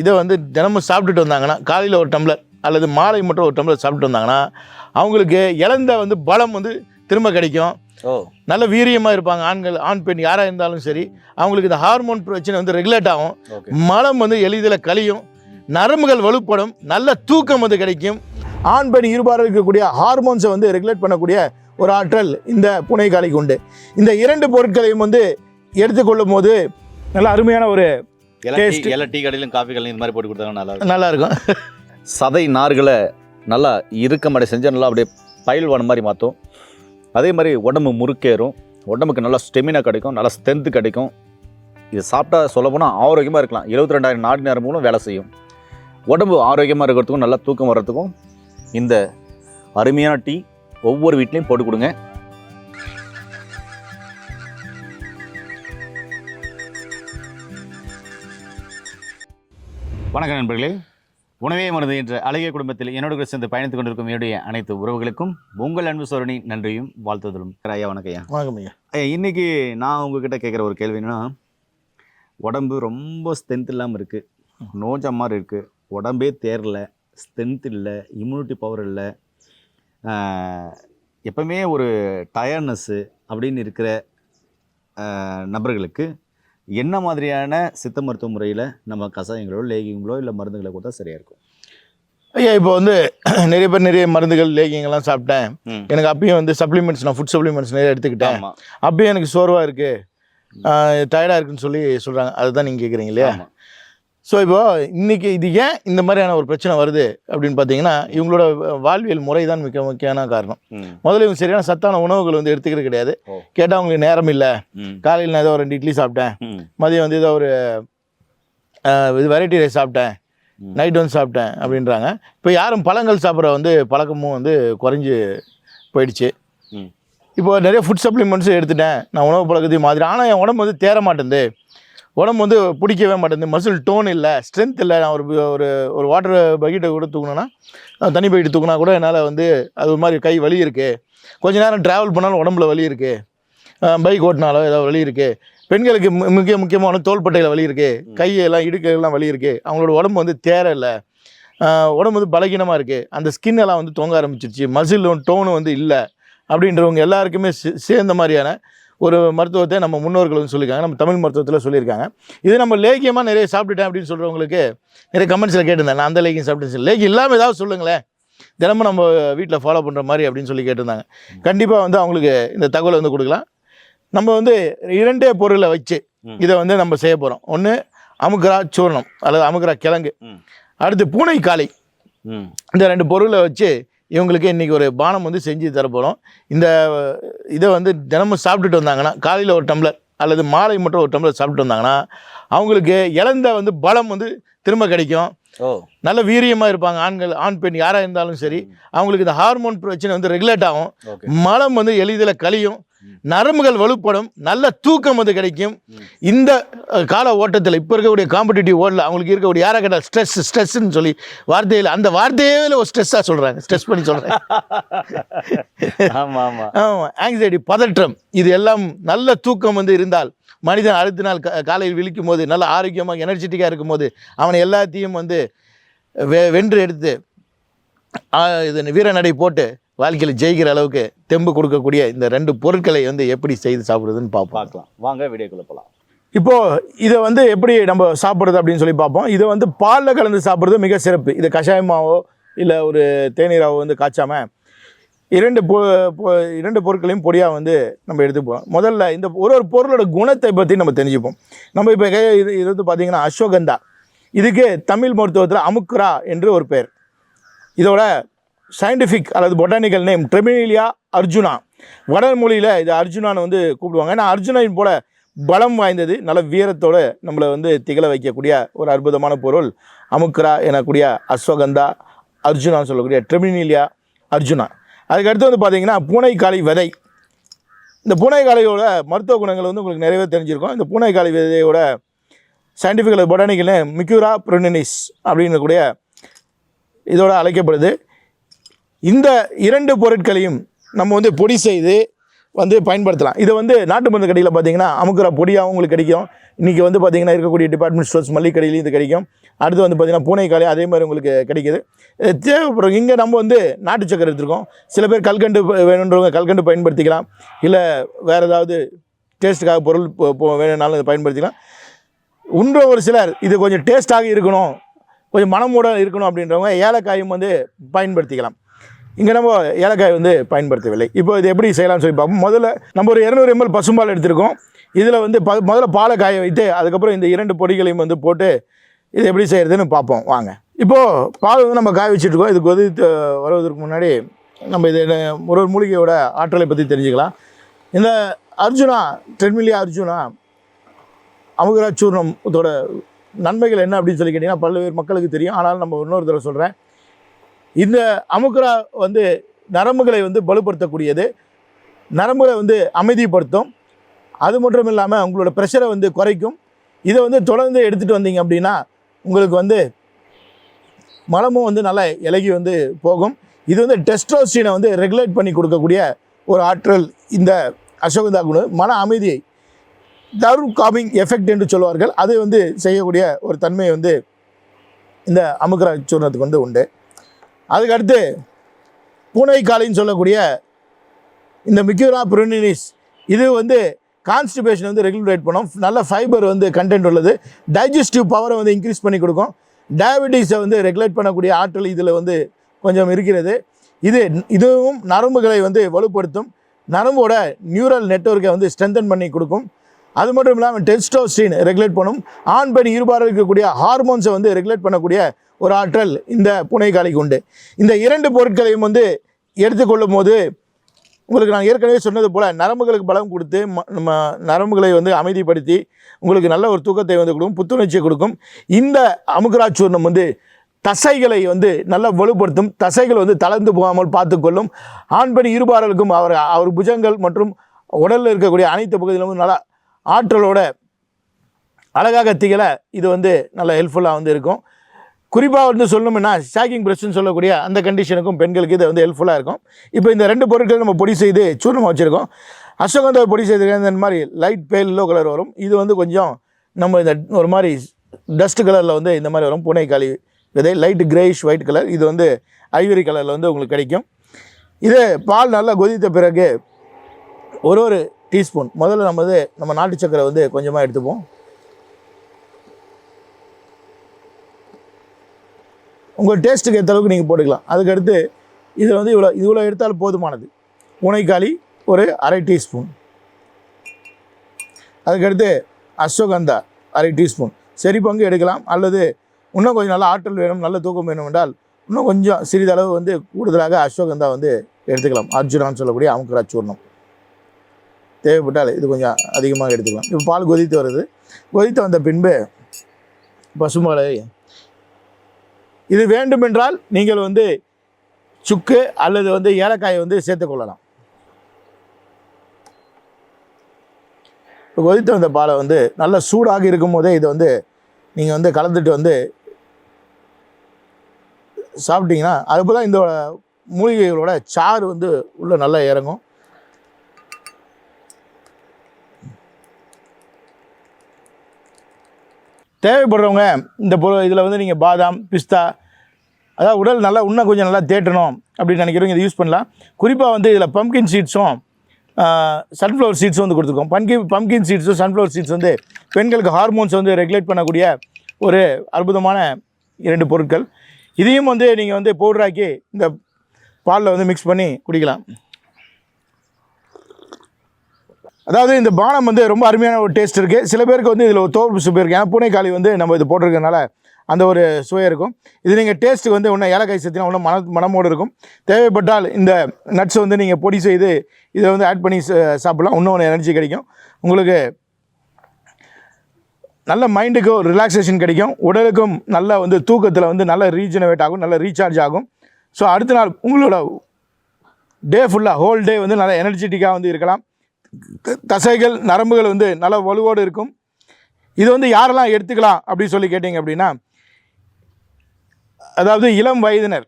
இதை வந்து தினமும் சாப்பிட்டுட்டு வந்தாங்கன்னா, காலையில் ஒரு டம்ளர் அல்லது மாலை மட்டும் ஒரு டம்ளர் சாப்பிட்டு வந்தாங்கன்னா, அவங்களுக்கு இழந்த வந்து பலம் வந்து திரும்ப கிடைக்கும். நல்ல வீரியமாக இருப்பாங்க. ஆண் பெண் யாராக இருந்தாலும் சரி, அவங்களுக்கு இந்த ஹார்மோன் பிரச்சனை வந்து ரெகுலேட் ஆகும். மலம் வந்து எளிதில் கழியும், நரம்புகள் வலுப்படும், நல்ல தூக்கம் வந்து கிடைக்கும். ஆண் பெண் இருபாரில் இருக்கக்கூடிய ஹார்மோன்ஸை வந்து ரெகுலேட் பண்ணக்கூடிய ஒரு ஆற்றல் இந்த பூனைக்காளிக்கு உண்டு. இந்த 2 பொருட்களையும் வந்து எடுத்துக்கொள்ளும் போது நல்ல அருமையான ஒரு டீ கடையிலும் காஃபி கடையிலும் இந்த மாதிரி போட்டு கொடுத்தாங்க நல்லா இருக்கும். சதை நார்களை நல்லா இறுக்கமடை செஞ்சால் நல்லா அப்படியே பயில்வான மாதிரி மாற்றும். அதே மாதிரி உடம்பு முறுக்கேறும், உடம்புக்கு நல்லா ஸ்டெமினா கிடைக்கும், நல்லா ஸ்ட்ரென்த்து கிடைக்கும். இது சாப்பிட்டா சொல்ல போனால் ஆரோக்கியமாக இருக்கலாம். 72,000 நாடி நரம்புகளும் வேலை செய்யும். உடம்பு ஆரோக்கியமாக இருக்கிறதுக்கும் நல்லா தூக்கம் வர்றதுக்கும் இந்த அருமையான டீ ஒவ்வொரு வீட்லேயும் போட்டு கொடுங்க. வணக்கம் நண்பர்களே, உணவே மருந்து என்ற அழகிய குடும்பத்தில் என்னோட சேர்ந்து பயணித்துக் கொண்டிருக்கும் என்னுடைய அனைத்து உறவுகளுக்கும் உங்கள் அன்பு சோரணி நன்றியும் வாழ்த்துதலும். ஐயா வணக்கம் ஐயா. வணக்கம் ஐயா. இன்னைக்கு நான் உங்ககிட்ட கேட்குற ஒரு கேள்வி என்னன்னா, உடம்பு ரொம்ப ஸ்ட்ரென்த் இல்லாமல் இருக்குது, நோஞ்ச மாதிரி இருக்குது, உடம்பே தேரல, ஸ்ட்ரென்த் இல்லை, இம்யூனிட்டி பவர் இல்லை, எப்பவுமே ஒரு டயர்னஸ்ஸு அப்படின்னு இருக்கிற நபர்களுக்கு என்ன மாதிரியான சித்த மருத்துவ முறையில் நம்ம கஷாயங்களோ லேகியங்களோ இல்லை மருந்துகளை கொடுத்தா சரியாக இருக்கும்? ஐயா, இப்போ வந்து நிறைய மருந்துகள் லேகியங்கள்லாம் சாப்பிட்டேன். எனக்கு அப்பயும் வந்து சப்ளிமெண்ட்ஸ், நான் ஃபுட் சப்ளிமெண்ட்ஸ் நிறைய எடுத்துக்கிட்டேன். அப்பயும் எனக்கு சோர்வாக இருக்குது, டயர்டாக இருக்குன்னு சொல்கிறாங்க. அதுதான் நீங்கள் கேட்குறீங்க இல்லையா? ஸோ இப்போது இன்றைக்கி இது ஏன் இந்த மாதிரியான ஒரு பிரச்சனை வருது அப்படின்னு பார்த்தீங்கன்னா, இவங்களோட வாழ்வியல் முறை தான் முக்கியமான காரணம். முதல்ல இவங்க சரியான சத்தான உணவுகள் வந்து எடுத்துக்கிறது கிடையாது. கேட்டால் அவங்களுக்கு நேரம் இல்லை, காலையில் நான் ஏதோ 2 இட்லி சாப்பிட்டேன், மதியம் வந்து ஏதோ ஒரு இது வெரைட்டி ரைஸ் சாப்பிட்டேன், நைட் வந்து சாப்பிட்டேன் அப்படின்றாங்க. இப்போ யாரும் பழங்கள் சாப்பிட்ற வந்து பழக்கமும் வந்து குறைஞ்சி போயிடுச்சு. இப்போ நிறைய ஃபுட் சப்ளிமெண்ட்ஸ் எடுத்துட்டேன், நான் உணவு பழக்கத்தையும் மாதிரி, ஆனால் என் உடம்பு வந்து தேர மாட்டேங்குது, உடம்பு வந்து பிடிக்கவே மாட்டேங்குது, மசில் டோன் இல்லை, ஸ்ட்ரென்த் இல்லை. நான் ஒரு வாட்டர் பக்கெட்டை கூட தூக்கணுன்னா, தண்ணி பக்கெட்டு தூக்கினா கூட என்னால் வந்து அது ஒரு மாதிரி கை வலி இருக்குது. கொஞ்ச நேரம் ட்ராவல் பண்ணாலும் உடம்புல வலி இருக்குது, பைக் ஓட்டினாலும் ஏதாவது வலி இருக்குது. பெண்களுக்கு முக்கியமான தோள்பட்டையில் வலி இருக்குது, கையெல்லாம் இடுக்கையெல்லாம் வலி இருக்குது. அவங்களோட உடம்பு வந்து தேர இல்லை, உடம்பு வந்து பலகீனமாக இருக்குது, அந்த ஸ்கின் எல்லாம் வந்து தொங்க ஆரம்பிச்சிருச்சு, மசிலும் டோனும் வந்து இல்லை அப்படின்றவங்க எல்லாருக்குமே சேர்ந்த மாதிரியான ஒரு மருத்துவத்தை நம்ம முன்னோர்கள் வந்து சொல்லியிருக்காங்க, நம்ம தமிழ் மருத்துவத்தில் சொல்லியிருக்காங்க. இது நம்ம லேகியமாக நிறைய சாப்பிட்டுட்டேன் அப்படின்னு சொல்கிறவங்களுக்கு நிறைய கமெண்ட்ஸில் கேட்டிருந்தேன், நான் அந்த லேகியம் சாப்பிட்டேன், லேகியம் இல்லாமல் ஏதாவது சொல்லுங்களேன், தினமும் நம்ம வீட்டில் ஃபாலோ பண்ணுற மாதிரி அப்படின்னு சொல்லி கேட்டிருந்தாங்க. கண்டிப்பாக வந்து அவங்களுக்கு இந்த தகவலை வந்து கொடுக்கலாம். நம்ம வந்து 2 பொருளை வச்சு இதை வந்து நம்ம செய்ய போகிறோம். ஒன்று அமுக்ரா சூர்ணம் அல்லது அமுக்ரா கிழங்கு, அடுத்து பூனைக்காளி. இந்த 2 பொருளை வச்சு இவங்களுக்கு இன்றைக்கி ஒரு பானம் வந்து செஞ்சு தரப்போகிறோம். இதை வந்து தினமும் சாப்பிட்டுட்டு வந்தாங்கன்னா, காலையில் ஒரு டம்ளர் அல்லது மாலை மட்டும் ஒரு டம்ளர் சாப்பிட்டு வந்தாங்கன்னா, அவங்களுக்கு இழந்த வந்து பலம் வந்து திரும்ப கிடைக்கும். நல்ல வீரியமாக இருப்பாங்க. ஆண் பெண் யாராக இருந்தாலும் சரி, அவங்களுக்கு இந்த ஹார்மோன் பிரச்சனை வந்து ரெகுலேட் ஆகும், மலம் வந்து எளிதில் கழியும், நரம்புகள் வலுப்படும், நல்ல தூக்கம் வந்து கிடைக்கும். இந்த கால ஓட்டத்தில் இப்போ இருக்கக்கூடிய காம்படிட்டிவ் வேர்ல்டில் அவங்களுக்கு இருக்கக்கூடிய யாரை கேட்டால் ஸ்ட்ரெஸ்ன்னு சொல்லி வார்த்தையில், அந்த வார்த்தையே ஒரு ஸ்ட்ரெஸ்ஸாக சொல்கிறாங்க, ஸ்ட்ரெஸ் பண்ணி சொல்கிறாங்க. ஆமாம், ஆங்ஸைட்டி, பதற்றம், இது எல்லாம் நல்ல தூக்கம் வந்து இருந்தால் மனிதன் அடுத்த நாள் காலையில் விழிக்கும் போது நல்ல ஆரோக்கியமாக எனர்ஜெட்டிக்காக இருக்கும் போது அவனை எல்லாத்தையும் வந்து வென்று எடுத்து இது வீரநடை போட்டு வாழ்க்கையில் ஜெயிக்கிற அளவுக்கு தெம்பு கொடுக்கக்கூடிய இந்த 2 பொருட்களை வந்து எப்படி செய்து சாப்பிடுறதுன்னு பார்க்கலாம். வாங்க வீடியோக்குள்ள போகலாம். இப்போது இதை வந்து எப்படி நம்ம சாப்பிட்றது அப்படின்னு சொல்லி பார்ப்போம். இதை வந்து பாலில் கலந்து சாப்பிட்றது மிக சிறப்பு. இதை கஷாயமாவோ இல்லை ஒரு தேநீராவோ வந்து காய்ச்சாமல் 2 பொருட்களையும் பொடியாக வந்து நம்ம எடுத்துப்போம். முதல்ல இந்த ஒரு பொருளோட குணத்தை பற்றி நம்ம தெரிஞ்சுப்போம். நம்ம இப்போ இது வந்து பார்த்திங்கன்னா அஸ்வகந்தா, இதுக்கு தமிழ் மருத்துவத்தில் அமுக்ரா என்று ஒரு பேர். இதோட சயின்டிஃபிக் அல்லது பொட்டானிக்கல் நேம் ட்ரெமினிலியா அர்ஜுனா. வடமொழியில் இது அர்ஜுனான்னு வந்து கூப்பிடுவாங்க. ஏன்னா அர்ஜுனின் போல பலம் வாய்ந்தது, நல்ல வீரத்தோடு நம்மளை வந்து திகழ வைக்கக்கூடிய ஒரு அற்புதமான பொருள் அமுக்ரா எனக்கூடிய அஸ்வகந்தா அர்ஜுனான்னு சொல்லக்கூடிய ட்ரெமினிலியா அர்ஜுனா. அதுக்கடுத்து வந்து பார்த்திங்கன்னா பூனைக்காளி விதை. இந்த பூனைக்காளியோட மருத்துவ குணங்கள் வந்து உங்களுக்கு நிறையவே தெரிஞ்சிருக்கும். இந்த பூனைக்காளி விதையோட சயின்டிஃபிக் அல்லது பொட்டானிக்கல் நேம் மிக்யூரா ப்ரொனினிஸ் அப்படின்னு கூடிய இதோட அழைக்கப்படுது. இந்த 2 பொருட்களையும் நம்ம வந்து பொடி செய்து வந்து பயன்படுத்தலாம். இதை வந்து நாட்டு மருந்து கடையில் பார்த்தீங்கன்னா அமுக்குற பொடியாகவும் உங்களுக்கு கிடைக்கும், இன்றைக்கி வந்து பார்த்திங்கன்னா இருக்கக்கூடிய டிபார்ட்மெண்ட் ஸ்டோர்ஸ் மளிகை கடையிலையும் இது கிடைக்கும். அடுத்து வந்து பார்த்திங்கன்னா பூனைக்காளி அதே மாதிரி உங்களுக்கு கிடைக்கிது. தேவைப்படும். இங்கே நம்ம வந்து நாட்டு சக்கரை எடுத்துருக்கோம். சில பேர் கல்கண்டு வேணுன்றவங்க கல்கண்டு பயன்படுத்திக்கலாம். இல்லை வேறு ஏதாவது டேஸ்ட்டுக்காக பொருள் வேணும்னாலும் இதை பயன்படுத்திக்கலாம். இன்னும் ஒரு சிலர் இது கொஞ்சம் டேஸ்ட்டாக இருக்கணும், கொஞ்சம் மனமோட இருக்கணும் அப்படின்றவங்க ஏலக்காயும் வந்து பயன்படுத்திக்கலாம். இங்கே நம்ம ஏலக்காய் வந்து பயன்படுத்தவில்லை. இப்போ இது எப்படி செய்யலாம்னு சொல்லி பார்ப்போம். முதல்ல நம்ம ஒரு 200 ml பசும்பால் எடுத்திருக்கோம். இதில் வந்து முதல்ல பாலை காய வைத்து அதுக்கப்புறம் இந்த 2 பொடிகளையும் வந்து போட்டு இது எப்படி செய்கிறதுன்னு பார்ப்போம் வாங்க. இப்போது பால் வந்து நம்ம காய வச்சுட்ருக்கோம். இது கொதித்து வருவதற்கு முன்னாடி நம்ம இது ஒரு மூலிகையோட ஆற்றலை பற்றி தெரிஞ்சுக்கலாம். இந்த அர்ஜுனா ட்ரெட்மில்லியா அர்ஜுனா அமுகரா சூர்ணத்தோட நன்மைகள் என்ன அப்படின்னு சொல்லி கேட்டிங்கன்னா பல்வேறு மக்களுக்கு தெரியும். ஆனால் நம்ம இன்னொரு தடவை சொல்கிறேன். இந்த அமுகரா வந்து நரம்புகளை வந்து பலுப்படுத்தக்கூடியது, நரம்புகளை வந்து அமைதிப்படுத்தும். அது மட்டும் இல்லாமல் உங்களோட ப்ரெஷரை வந்து குறைக்கும். இதை வந்து தொடர்ந்து எடுத்துகிட்டு வந்தீங்க அப்படின்னா உங்களுக்கு வந்து மலமும் வந்து நல்லா இலகி வந்து போகும். இது வந்து டெஸ்டோஸ்டினை வந்து ரெகுலேட் பண்ணி கொடுக்கக்கூடிய ஒரு ஆற்றல் இந்த அஸ்வகந்தா குணம். மன அமைதியை தரும் காமிங் எஃபெக்ட் என்று சொல்வார்கள். அதை வந்து செய்யக்கூடிய ஒரு தன்மை வந்து இந்த அமுகரா சூர்ணத்துக்கு வந்து உண்டு. அதுக்கடுத்து பூனைக்காளின்னு சொல்லக்கூடிய இந்த மிக்யூரா புரோனினிஸ் இது வந்து கான்ஸ்டிபேஷன் வந்து ரெகுலேட் பண்ணும். நல்ல ஃபைபர் வந்து கண்டென்ட் உள்ளது. டைஜஸ்டிவ் பவரை வந்து இன்க்ரீஸ் பண்ணி கொடுக்கும். டயபெட்டிஸை வந்து ரெகுலேட் பண்ணக்கூடிய ஆற்றல் இதில் வந்து கொஞ்சம் இருக்கிறது. இதுவும் நரம்புகளை வந்து வலுப்படுத்தும். நரம்போட நியூரல் நெட்வொர்க்கை வந்து ஸ்ட்ரென்தன் பண்ணி கொடுக்கும். அது மட்டும் இல்லாமல் டெஸ்டோஸ்டின் ரெகுலேட் பண்ணும். ஆண் பெண் இருபாரில் இருக்கக்கூடிய ஹார்மோன்ஸை வந்து ரெகுலேட் பண்ணக்கூடிய ஒரு ஆற்றல் இந்த பூனைக்காளிக்கு உண்டு. இந்த 2 பொருட்களையும் வந்து எடுத்துக்கொள்ளும் போது உங்களுக்கு நான் ஏற்கனவே சொன்னது போல் நரம்புகளுக்கு பலம் கொடுத்து நம்ம நரம்புகளை வந்து அமைதிப்படுத்தி உங்களுக்கு நல்ல ஒரு தூக்கத்தை வந்து கொடுக்கும், புத்துணர்ச்சியை கொடுக்கும். இந்த அமுகரா சூர்ணம் வந்து தசைகளை வந்து நல்லா வலுப்படுத்தும். தசைகள் வந்து தளர்ந்து போகாமல் பார்த்துக்கொள்ளும். ஆண் பெண் இருபாரலுக்கும் அவர் புஜங்கள் மற்றும் உடலில் இருக்கக்கூடிய அனைத்து பகுதியிலும் வந்து நல்லா ஆற்றலோட அழகாக திகழ இது வந்து நல்ல ஹெல்ப்ஃபுல்லாக வந்து இருக்கும். குறிப்பாக வந்து சொல்லணும்னா ஷாக்கிங் பிரஸ்ட்னு சொல்லக்கூடிய அந்த கண்டிஷனுக்கும் பெண்களுக்கு இது வந்து ஹெல்ப்ஃபுல்லாக இருக்கும். இப்போ இந்த 2 பொருட்கள் நம்ம பொடி செய்து சூர்ணமாக வச்சுருக்கோம். அஸ்வகந்தா பொடி செய்து இந்த மாதிரி லைட் பேல் எல்லோ கலர் வரும். இது வந்து கொஞ்சம் நம்ம இந்த ஒரு மாதிரி டஸ்ட் கலரில் வந்து இந்த மாதிரி வரும். பூனைக்காளி விதை லைட் கிரேயிஷ் ஒயிட் கலர். இது வந்து ஐவரி கலரில் வந்து உங்களுக்கு கிடைக்கும். இது பால் நல்லா கொதித்த பிறகு ஒரு டீஸ்பூன் முதல்ல நம்ம நாட்டு சக்கரை வந்து கொஞ்சமாக எடுத்துப்போம். உங்கள் டேஸ்ட்டுக்கு ஏற்ற அளவுக்கு நீங்கள் போட்டுக்கலாம். அதுக்கடுத்து இதில் வந்து இவ்வளோ எடுத்தாலும் போதுமானது. பூனைக்காளி ஒரு அரை டீஸ்பூன். அதுக்கடுத்து அஸ்வகந்தா அரை டீஸ்பூன். சரி பங்கு எடுக்கலாம். அல்லது இன்னும் கொஞ்சம் நல்லா ஆற்றல் வேணும், நல்ல தூக்கம் வேணும் என்றால் இன்னும் கொஞ்சம் சிறிதளவு வந்து கூடுதலாக அஸ்வகந்தா வந்து எடுத்துக்கலாம். அர்ஜுனான்னு சொல்லக்கூடிய அமுகரா சூர்ணம் தேவைப்பட்டால் இது கொஞ்சம் அதிகமாக எடுத்துக்கலாம். இப்போ பால் கொதித்து வருது. கொதித்து வந்த பின்பு பசும்பாலை இது வேண்டுமென்றால் நீங்கள் வந்து சுக்கு அல்லது வந்து ஏலக்காயை வந்து சேர்த்துக்கொள்ளலாம். இப்போ கொதித்து வந்த பாலை வந்து நல்ல சூடாக இருக்கும் போதே இதை வந்து நீங்கள் வந்து கலந்துட்டு வந்து சாப்பிட்டீங்கன்னா அதுப்போ தான் இந்த மூலிகைகளோட சாறு வந்து உள்ளே நல்லா இறங்கும். தேவைப்படுறவங்க இந்த இதில் வந்து நீங்கள் பாதாம் பிஸ்தா அதாவது உடல் நல்லா இன்னும் கொஞ்சம் நல்லா தேட்டணும் அப்படின்னு நினைக்கிறவங்க இதை யூஸ் பண்ணலாம். குறிப்பாக வந்து இதில் பம்கின் சீட்ஸும் சன்ஃப்ளவர் சீட்ஸும் வந்து கொடுத்துருக்கோம். பம்கின் சீட்ஸும் சன்ஃப்ளவர் சீட்ஸ் வந்து பெண்களுக்கு ஹார்மோன்ஸ் வந்து ரெகுலேட் பண்ணக்கூடிய ஒரு அற்புதமான 2 பொருட்கள். இதையும் வந்து நீங்கள் வந்து பவுடராக்கி இந்த பாலில் வந்து மிக்ஸ் பண்ணி குடிக்கலாம். அதாவது இந்த பானம் வந்து ரொம்ப அருமையான ஒரு டேஸ்ட் இருக்குது. சில பேருக்கு வந்து இதில் ஒரு தோல் சுவை இருக்குது. ஏன்னா பூனைக்காளி வந்து நம்ம இது போட்டிருக்கனால அந்த ஒரு சுவை இருக்கும். இது நீங்கள் டேஸ்ட்டுக்கு வந்து இன்னும் ஏலக்காய் சேர்த்தினா இன்னும் மனமோடு இருக்கும். தேவைப்பட்டால் இந்த நட்ஸ் வந்து நீங்கள் பொடி செய்து இதை வந்து ஆட் பண்ணி சாப்பிட்லாம். இன்னும் எனர்ஜி கிடைக்கும். உங்களுக்கு நல்ல மைண்டுக்கு ஒரு ரிலாக்ஸேஷன் கிடைக்கும். உடலுக்கும் நல்ல வந்து தூக்கத்தில் வந்து நல்ல ரீஜெனரேட் ஆகும், நல்ல ரீசார்ஜ் ஆகும். ஸோ அடுத்த நாள் உங்களோட டே ஃபுல்லாக ஹோல் டே வந்து நல்ல எனர்ஜெட்டிக்காக வந்து இருக்கலாம். தசைகள் நரம்புகள் வந்து நல்ல வலுவோடு இருக்கும். இது வந்து யாரெல்லாம் எடுத்துக்கலாம் அப்படின்னு சொல்லி கேட்டிங்க அப்படின்னா அதாவது இளம் வயதினர்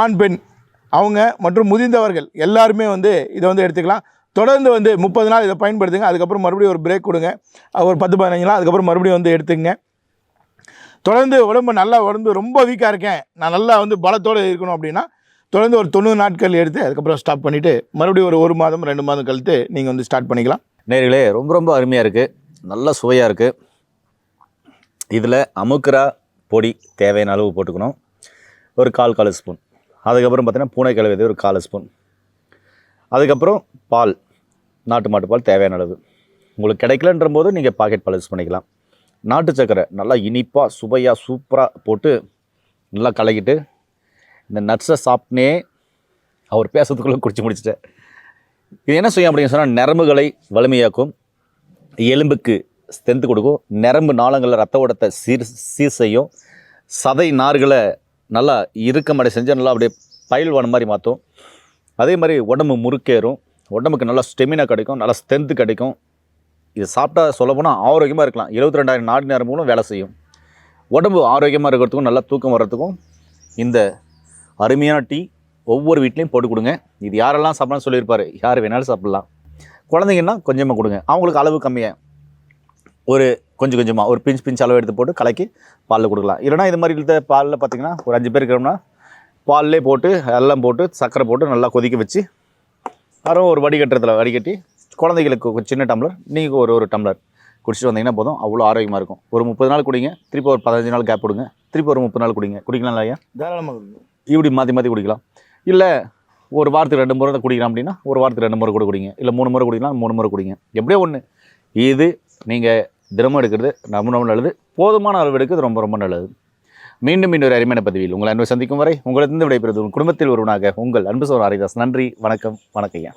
ஆண் பெண் அவங்க மற்றும் முதிர்ந்தவர்கள் எல்லாருமே வந்து இதை வந்து எடுத்துக்கலாம். தொடர்ந்து வந்து 30 நாள் இதை பயன்படுத்துங்க. அதுக்கப்புறம் மறுபடியும் ஒரு பிரேக் கொடுங்க, ஒரு 10-15 நாள். அதுக்கப்புறம் மறுபடியும் வந்து எடுத்துங்க. தொடர்ந்து உடம்பு நல்லா ரொம்ப வீக்காக இருக்கேன், நான் நல்லா வந்து பலத்தோடு இருக்கணும் அப்படின்னா தொடர்ந்து ஒரு 90 நாட்கள் எடுத்து அதுக்கப்புறம் ஸ்டாப் பண்ணிவிட்டு மறுபடியும் ஒரு மாதம் 2 மாதம் கழித்து நீங்கள் வந்து ஸ்டார்ட் பண்ணிக்கலாம். நேயர்களே, ரொம்ப ரொம்ப அருமையாக இருக்குது, நல்ல சுவையாக இருக்குது. இதில் அமுக்குரா பொடி தேவையான அளவு போட்டுக்கணும், ஒரு 1/4 ஸ்பூன். அதுக்கப்புறம் பார்த்தீங்கன்னா பூனைக்கிழங்கு விதை ஒரு 1/4 ஸ்பூன். அதுக்கப்புறம் பால், நாட்டு மாட்டு பால் தேவையான அளவு. உங்களுக்கு கிடைக்கலன்ற போது நீங்கள் பாக்கெட் பால் யூஸ் பண்ணிக்கலாம். நாட்டு சக்கரை நல்லா இனிப்பாக சுவையாக சூப்பராக போட்டு நல்லா கலக்கிட்டு இந்த நட்ஸை சாப்பிட்னே அவர் பேசுறதுக்குள்ளே குடிச்சு முடிச்சிட்டேன். இது என்ன செய்யும் அப்படின்னு சொன்னால், நரம்புகளை வலிமையாக்கும், எலும்புக்கு ஸ்ட்ரென்த் கொடுக்கும், நரம்பு நாளங்களில் ரத்த ஓட்டத்தை சீர் செய்யும், சதை நார்களை நல்லா இறுக்கமடை செஞ்சு நல்லா அப்படியே பயில்வான மாதிரி மாற்றும். அதே மாதிரி உடம்பு முறுக்கேறும், உடம்புக்கு நல்லா ஸ்டெமினா கிடைக்கும், நல்லா ஸ்ட்ரென்த்து கிடைக்கும். இது சாப்பிட்டா சொல்லப்போனால் ஆரோக்கியமாக இருக்கலாம். 22,000 நாடி நரம்புகளும் வேலை செய்யும். உடம்பு ஆரோக்கியமாக இருக்கிறதுக்கும் நல்லா தூக்கம் வர்றதுக்கும் இந்த அருமையான டீ ஒவ்வொரு வீட்லேயும் போட்டு கொடுங்க. இது யாரெல்லாம் சாப்பிட்லான்னு சொல்லியிருப்பார், யார் வேணாலும் சாப்பிட்லாம். குழந்தைங்கன்னா கொஞ்சமாக கொடுங்க, அவங்களுக்கு அளவு கம்மியாக ஒரு கொஞ்சமாக ஒரு பிஞ்ச் அளவு எடுத்து போட்டு கலக்கி பாலில் கொடுக்கலாம். இல்லைனா இது மாதிரி இருந்த பாலில் பார்த்திங்கன்னா ஒரு 5 பேர் இருக்கிறோம்னா பால்லே போட்டு எல்லாம் போட்டு சர்க்கரை போட்டு நல்லா கொதிக்க வச்சு அப்புறம் ஒரு வடிகட்டுறதுல வடிகட்டி குழந்தைகளுக்கு சின்ன டம்ளர், நீங்கள் ஒரு டம்ளர் குடிச்சிட்டு வந்தீங்கன்னா போதும், அவ்வளோ ஆரோக்கியமாக இருக்கும். ஒரு 30 நாள் குடிங்க, திருப்பி ஒரு 15 நாள் கேப் கொடுங்க, திருப்பி ஒரு 30 நாள் குடிக்கலாம் இல்லையா? தாராளமாக கொடுங்க. இப்படி மாற்றி குடிக்கலாம். இல்லை ஒரு வாரத்துக்கு 2 முறை குடிக்கலாம் அப்படின்னா ஒரு வாரத்துக்கு 2 முறை கூட குடிங்க, இல்லை 3 முறை குடிக்கலாம், 3 முறை குடிங்க, எப்படியோ ஒன்று. இது நீங்கள் தினமும் எடுக்கிறது ரொம்ப நல்லது, போதுமான அளவு எடுக்கிறது ரொம்ப ரொம்ப நல்லது. மீண்டும் இன்னொரு அருமையான பதிவில் உங்களை அன்பை சந்திக்கும் வரை உங்களிடம் விடைபெறுவது உங்கள் குடும்பத்தில் ஒருவனாக உங்கள் அன்பு சோர் ஹரிதாஸ். நன்றி, வணக்கம், வணக்கம் ஐயா.